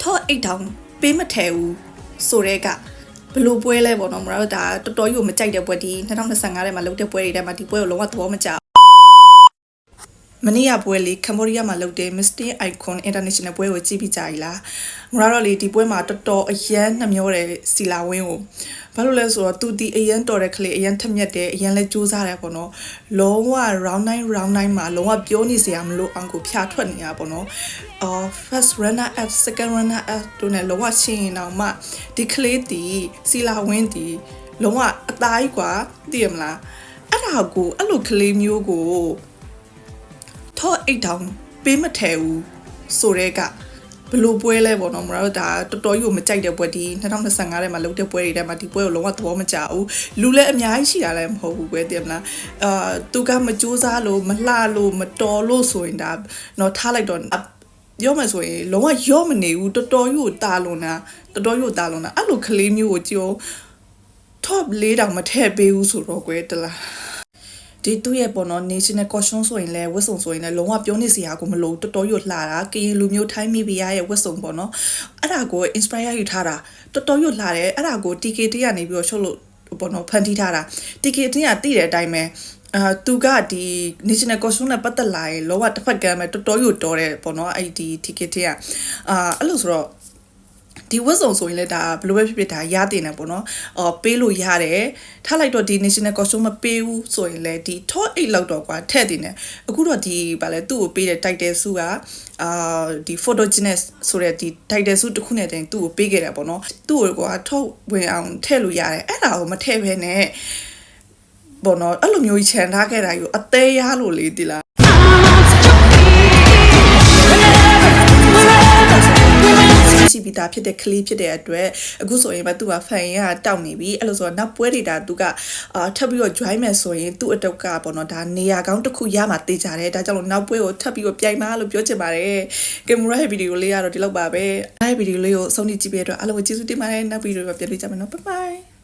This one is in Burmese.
ထော့အိတ်တောင်ပေးမထဲဘူးဆိုတဲ့ကဘလို့ပွဲလဲပေါ့နော်မတော်ဒါတော်တော်ကြီးကိုမကြိုက်တဲ့ပွဲဒီ2025ထဲမှာလုပ်တဲ့ပွဲတွေထဲမှာဒီပွဲကိုလုံးဝသဘောမကျမနေ့ကပွဲလေးကမ္ဘောဒီးယားမှာလုပ်တဲ့ Mr. Icon International ပွဲကိုကြည့်ပြီးကြပြီလားငါတို့လေဒီပွဲမှာတော်တော်အရန်နှမျောတယ်စီလာဝင်းကိုဘာလို့လဲဆိုတော့သူဒီအရန်တော်တဲ့ကလေးအရန်ထက်မြက်တယ်အရန်လဲစူးစားတယ်ပေါ့နော်လုံးဝ round 9မှာလုံးဝပြောနေစရာမလိုအောင်ကိုဖြာထွက်နေရပေါ့နော်first runner up second runner up တို့နဲ့လုံးဝရှင်းရင်တော့မှဒီကလေးတီစီလာဝင်းတီလုံးဝအသားကြီးกว่าသိရမလားအဲ့ဒါကိုအဲ့လိုကလေးမျိုးကိုထော့အိတ်တောင်ပေးမထဲဘူးဆိုတဲ့ကဘလို့ပွဲလဲပေါ့နော်မတော်ဒါတော်တော်ကြီးကိုမကြိုက်တဲ့ပွဲဒီ2025ထဲမှာလုပ်တဲ့ပွဲတွေထဲမှာဒီပွဲကိုလုံးဝသဘောမကျဘူးလူလည်းအများကြီးရှိတာလည်းမဟုတ်ဘူးကွယ်သိမလားသူကမကြိုးစားလို့မလှလို့မတော်လို့ဆိုရင်ဒါတော့ထားလိုက်တော့ရောမယ်ဆိုရင်လုံးဝရောမနေဘူးတော်တော်ကြီးကိုတာလွန်တာအဲ့လိုကလေးမျိုးကိုကြို top 4တောင်မထည့်ပေးဘူးဆိုတော့ကွယ်တလားဒီသူ့ရဲ့ပေါ့နော် national caution ဆိုရင်လည်းဝတ်စုံဆိုရင်လည်းလုံးဝပြောနေစရာကိုမလိုတော်တော်ရွလှတာကရင်လူမျိုးထိုင်းမိဘရဲ့ဝတ်စုံပေါ့နော်အဲ့ဒါကို inspire ယူထားတာတော်တော်ရွလှတယ်အဲ့ဒါကို TKT ကနေပြီးတော့ချုပ်လို့ပေါ့နော်ဖန်တီးထားတာ TKT ကတည်တဲ့အတိုင်းပဲသူကဒီ national caution နဲ့ပတ်သက်လာရင်လောကတစ်ဖက်ကမ်းပဲတော်တော်ရွတော်တယ်ပေါ့နော်အဲ့ဒီ TKT ကအဲ့လိုဆိုတော့ဒီဝတ်စုံဆိုရင်လည်းဒါဘယ်လိုပဲဖြစ်ဖြစ်ဒါရတင်တယ်ပေါ့နော်ပေးလို့ရတယ်ထားလိုက်တော့ဒီ national costume မပေးဘူးဆိုရင်လည်းဒီ top 8လောက်တော့ကွာထည့်တင်တယ်အခုတော့ဒီဗာလဲသူ့ကိုပေးတဲ့ title စုကဒီ photogenic ဆိုတဲ့ဒီ title စုတစ်ခုနဲ့တင်သူ့ကိုပေးခဲ့တယ်ပေါ့နော်သူ့ကိုကွာ top ဝင်အောင်ထည့်လို့ရတယ်အဲ့ဒါကိုမထည့်ဘဲနဲ့ပေါ့နော်အဲ့လိုမျိုးကြီးခြံထားခဲ့တာယူအသေးရလို့လေဒီလားရှိပြီးသားဖြစ်တဲ့ကလေးဖြစ်တဲ့အတွက်အခုဆိုရင်ပဲသူကဖန်ရတောက်နေပြီအဲ့လိုဆိုတော့နောက်ပွဲတွေဒါသူကထပ်ပြီးတော့ join မယ်ဆိုရင်သူ့အတုက်ကပေါ့နော်ဒါနေရာကောင်းတစ်ခုရမှာတေးကြတယ်ဒါကြောင့်လို့နောက်ပွဲကိုထပ်ပြီးတော့ပြိုင်ပါလို့ပြောချင်ပါတယ်ကင်မရာရဲ့ဗီဒီယိုလေးကတော့ဒီလောက်ပါပဲအဲ့ဒီဗီဒီယိုလေးကိုအဆုံးထိကြည့်ပေးတဲ့အတွက်အားလုံးကိုကျေးဇူးတင်ပါတယ်နောက်ဗီဒီယိုမှာပြန်တွေ့ကြမယ်နော် bye bye